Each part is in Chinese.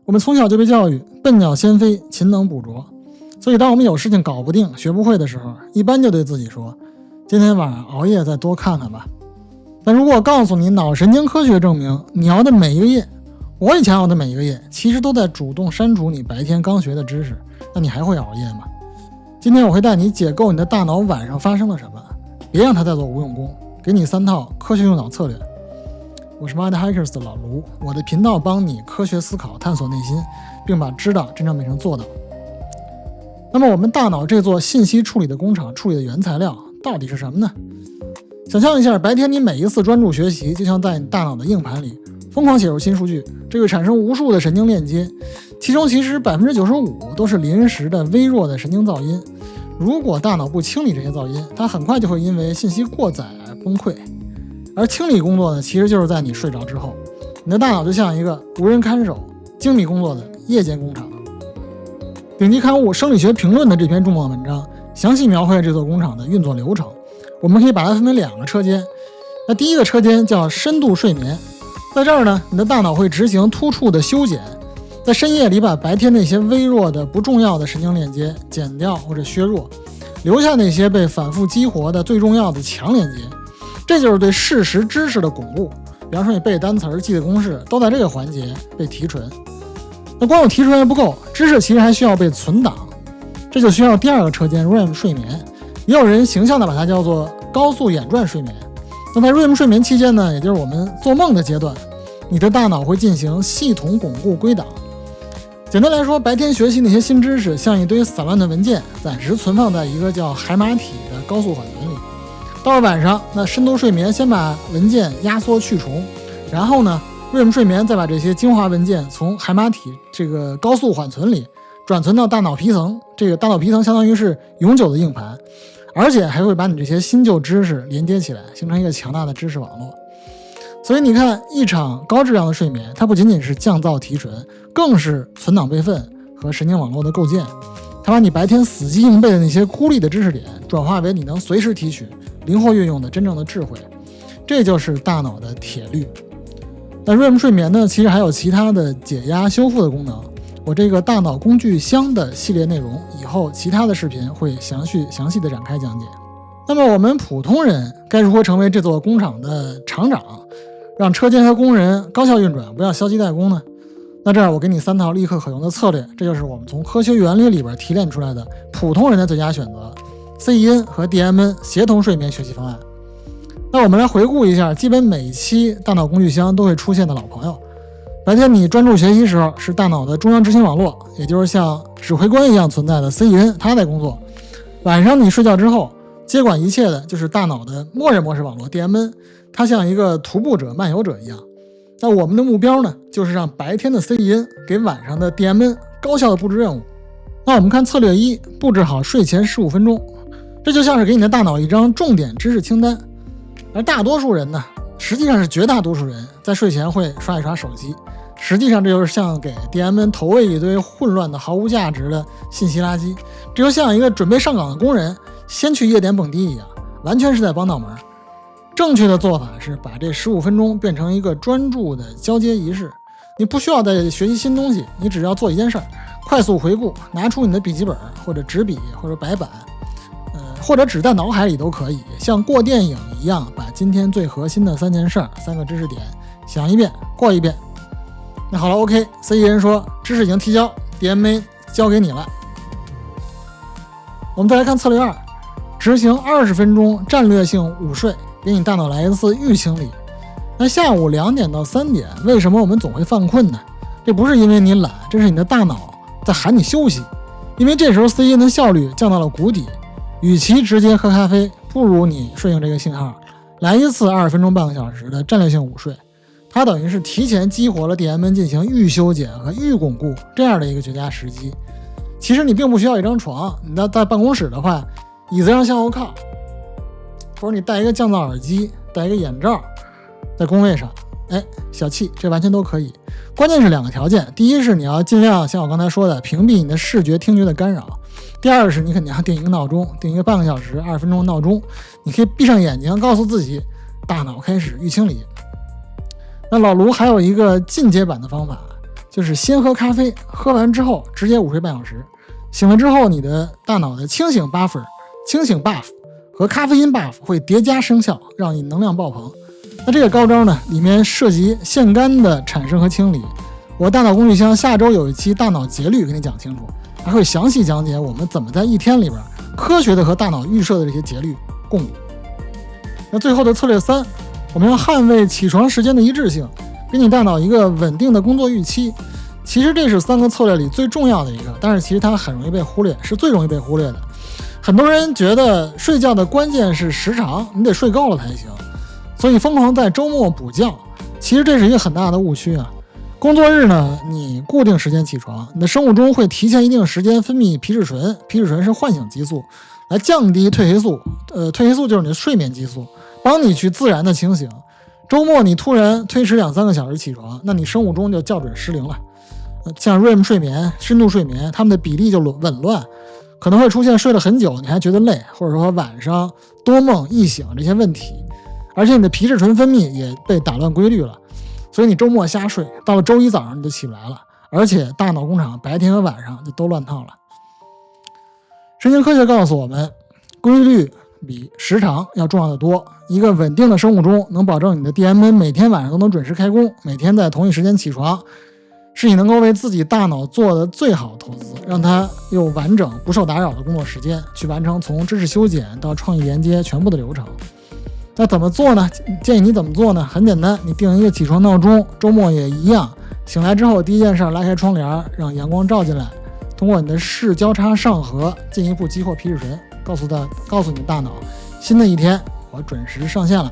我们从小就被教育笨鸟先飞，勤能补拙，所以当我们有事情搞不定、学不会的时候，一般就对自己说，今天晚上熬夜再多看看吧。但如果我告诉你脑神经科学证明，你熬的每一个夜，我以前熬的每一个夜，其实都在主动删除你白天刚学的知识，那你还会熬夜吗？今天我会带你解构你的大脑晚上发生了什么，别让它再做无用功，给你3套科学用脑策略。我是 MindHackers 的老卢，我的频道帮你科学思考，探索内心，并把知道真正变成做到。那么我们大脑这座信息处理的工厂处理的原材料到底是什么呢？想象一下，白天你每一次专注学习，就像在你大脑的硬盘里疯狂写入新数据，这会产生无数的神经链接，其中其实 95% 都是临时的微弱的神经噪音。如果大脑不清理这些噪音，它很快就会因为信息过载而崩溃。而清理工作呢，其实就是在你睡着之后，你的大脑就像一个无人看守、精密工作的夜间工厂。顶级刊物《生理学评论》的这篇重磅文章详细描绘了这座工厂的运作流程。我们可以把它分为2个车间。那第一个车间叫深度睡眠，在这儿呢，你的大脑会执行突触的修剪，在深夜里把白天那些微弱的不重要的神经链接剪掉或者削弱，留下那些被反复激活的最重要的强连接。这就是对事实知识的巩固。比方说你背单词、记的公式都在这个环节被提纯。那光有提纯还不够，知识其实还需要被存档，这就需要第2个车间 REM 睡眠，也有人形象地把它叫做高速眼转睡眠。那在 REM 睡眠期间呢，也就是我们做梦的阶段，你的大脑会进行系统巩固归档。简单来说，白天学习那些新知识像一堆散乱的文件，暂时存放在一个叫海马体的高速缓存里。到了晚上，那深度睡眠先把文件压缩去重，然后呢，REM 睡眠再把这些精华文件从海马体这个高速缓存里转存到大脑皮层。这个大脑皮层相当于是永久的硬盘，而且还会把你这些新旧知识连接起来，形成一个强大的知识网络。所以你看，一场高质量的睡眠，它不仅仅是降噪提纯，更是存档备份和神经网络的构建。它把你白天死记硬背的那些孤立的知识点，转化为你能随时提取、灵活运用的真正的智慧。这就是大脑的铁律。那 REM 睡眠呢，其实还有其他的解压修复的功能。我这个大脑工具箱的系列内容，以后其他的视频会详细的展开讲解。那么我们普通人该如何成为这座工厂的厂长，让车间和工人高效运转，不要消极怠工呢？那这儿我给你3套立刻可用的策略，这就是我们从科学原理里边提炼出来的普通人的最佳选择 CEN 和 DMN 协同睡眠学习方案。那我们来回顾一下基本每期大脑工具箱都会出现的老朋友。白天你专注学习时候，是大脑的中央执行网络，也就是像指挥官一样存在的 CEN， 它在工作。晚上你睡觉之后，接管一切的就是大脑的默认模式网络 DMN， 它像一个徒步者、漫游者一样。那我们的目标呢，就是让白天的 CEN 给晚上的 DMN 高效的布置任务。那我们看策略1，布置好睡前15分钟，这就像是给你的大脑一张重点知识清单。而大多数人呢，实际上是绝大多数人在睡前会刷一刷手机，实际上这就是像给 DMN 投喂一堆混乱的毫无价值的信息垃圾，这就像一个准备上岗的工人先去夜点蹦迪一样，完全是在帮倒忙。正确的做法是把这15分钟变成一个专注的交接仪式。你不需要再学习新东西，你只要做一件事儿，快速回顾，拿出你的笔记本或者纸笔或者白板，或者只在脑海里都可以，像过电影一样，把今天最核心的3件事、3个知识点想一遍过一遍。那好了 ，OK， CEN 说知识已经提交 ，DMA 交给你了。我们再来看策略2，执行20分钟战略性午睡，给你大脑来一次预清理。那下午2点到3点，为什么我们总会犯困呢？这不是因为你懒，这是你的大脑在喊你休息。因为这时候 CEN 的效率降到了谷底，与其直接喝咖啡，不如你顺应这个信号，来一次20分钟半个小时的战略性午睡。它等于是提前激活了 DMN 进行预修剪和预巩固这样的一个绝佳时机。其实你并不需要一张床，你在办公室的话，椅子上向后靠，或者你戴一个降噪耳机，戴一个眼罩，在工位上，小憩，这完全都可以。关键是2个条件，第一是你要尽量像我刚才说的屏蔽你的视觉听觉的干扰，第二是你肯定要定一个闹钟，定一个半个小时20分钟的闹钟，你可以闭上眼睛告诉自己大脑开始预清理。那老卢还有一个进阶版的方法，就是先喝咖啡，喝完之后直接午睡半小时，醒了之后你的大脑的清醒 buff 和咖啡因 buff 会叠加生效，让你能量爆棚。那这个高招呢，里面涉及腺苷的产生和清理。我大脑工具箱下周有一期大脑节律给你讲清楚，还会详细讲解我们怎么在一天里边科学的和大脑预设的这些节律共舞。那最后的策略3，我们要捍卫起床时间的一致性，给你大脑一个稳定的工作预期。其实这是3个策略里最重要的一个，但是其实它很容易被忽略，是最容易被忽略的。很多人觉得睡觉的关键是时长，你得睡够了才行，所以疯狂在周末补觉。其实这是一个很大的误区啊。工作日呢，你固定时间起床，你的生物钟会提前一定时间分泌皮质醇，皮质醇是唤醒激素，来降低褪黑素。褪黑素就是你的睡眠激素，帮你去自然的清醒。周末你突然推迟2-3个小时起床，那你生物钟就校准失灵了。像 REM 睡眠、深度睡眠，它们的比例就紊乱，可能会出现睡了很久你还觉得累，或者说晚上多梦易醒这些问题。而且你的皮质醇分泌也被打乱规律了，所以你周末瞎睡，到了周一早上你就起不来了，而且大脑工厂白天和晚上就都乱套了。神经科学告诉我们，规律比时长要重要的多。一个稳定的生物钟能保证你的 DMN 每天晚上都能准时开工，每天在同一时间起床，是你能够为自己大脑做的最好投资，让它有完整不受打扰的工作时间，去完成从知识修剪到创意连接全部的流程。那怎么做呢？建议你怎么做呢？很简单，你定一个起床闹钟，周末也一样，醒来之后第一件事拉开窗帘，让阳光照进来，通过你的视交叉上核进一步激活皮质醇，告诉你的大脑，新的一天我准时上线了。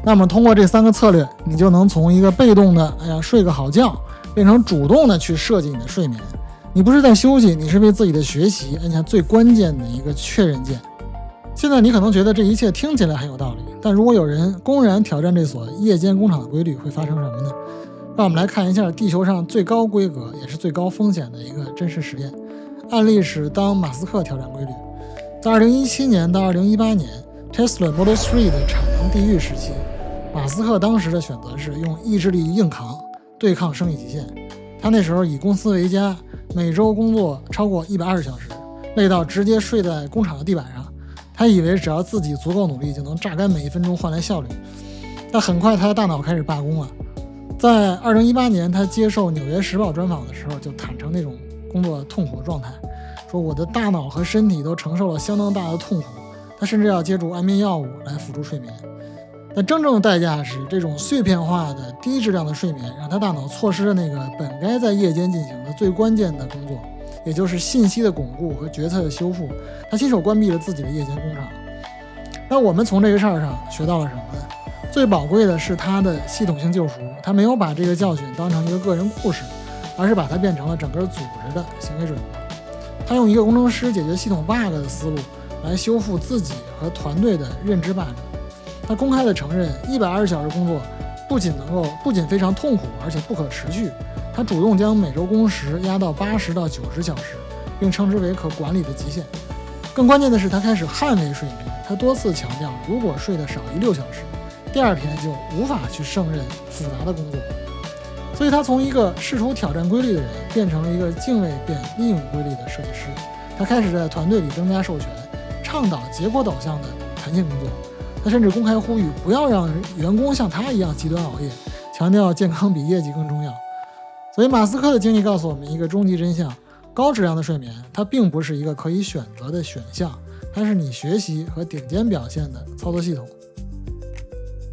那么通过这3个策略，你就能从一个被动的睡个好觉，变成主动的去设计你的睡眠。你不是在休息，你是为自己的学习按下最关键的一个确认键。现在你可能觉得这一切听起来很有道理，但如果有人公然挑战这所夜间工厂的规律，会发生什么呢？让我们来看一下地球上最高规格也是最高风险的一个真实实验案例，是当马斯克挑战规律。在2017年到2018年 Tesla Model 3的产能地狱时期，马斯克当时的选择是用意志力硬扛对抗生理极限。他那时候以公司为家，每周工作超过120小时，累到直接睡在工厂的地板上。他以为只要自己足够努力就能榨干每一分钟换来效率，但很快他的大脑开始罢工了。在2018年他接受纽约时报专访的时候，就坦诚那种工作痛苦的状态，说我的大脑和身体都承受了相当大的痛苦，他甚至要借助安眠药物来辅助睡眠。但真正的代价是，这种碎片化的低质量的睡眠让他大脑错失了那个本该在夜间进行的最关键的工作，也就是信息的巩固和决策的修复。他亲手关闭了自己的夜间工厂。那我们从这个事儿上学到了什么呢？最宝贵的是他的系统性救赎，他没有把这个教训当成一个个人故事，而是把它变成了整个组织的行为准则。他用一个工程师解决系统 bug 的思路来修复自己和团队的认知 bug。他公开地承认120小时工作不仅非常痛苦，而且不可持续。他主动将每周工时压到80到90小时，并称之为可管理的极限。更关键的是，他开始捍卫睡眠。他多次强调，如果睡得少于6小时，第二天就无法去胜任复杂的工作。所以他从一个试图挑战规律的人，变成了一个敬畏并利用规律的设计师。他开始在团队里增加授权，倡导结果导向的弹性工作。他甚至公开呼吁不要让员工像他一样极端熬夜，强调健康比业绩更重要。所以马斯克的经历告诉我们一个终极真相：高质量的睡眠它并不是一个可以选择的选项，它是你学习和顶尖表现的操作系统。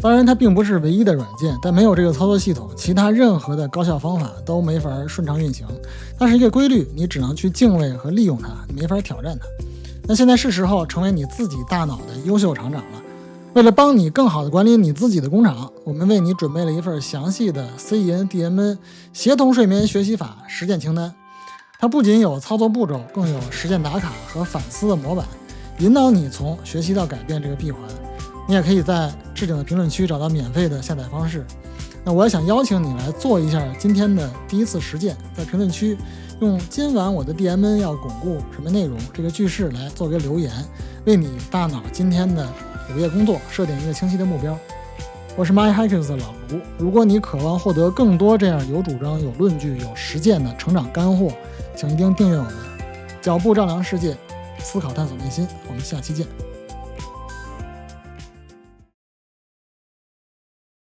当然它并不是唯一的软件，但没有这个操作系统，其他任何的高效方法都没法顺畅运行。它是一个规律，你只能去敬畏和利用它，你没法挑战它。那现在是时候成为你自己大脑的优秀厂长了。为了帮你更好地管理你自己的工厂，我们为你准备了一份详细的 CEN-DMN 协同睡眠学习法实践清单。它不仅有操作步骤，更有实践打卡和反思的模板，引导你从学习到改变这个闭环。你也可以在置顶的评论区找到免费的下载方式。那我也想邀请你来做一下今天的第一次实践，在评论区用今晚我的 DMN 要巩固什么内容这个句式来做个留言，为你大脑今天的午夜工作设定一个清晰的目标。我是 MyHackers 的老卢。如果你渴望获得更多这样有主张、有论据、有实践的成长干货，请一定订阅我们。脚步丈量世界，思考探索内心。我们下期见。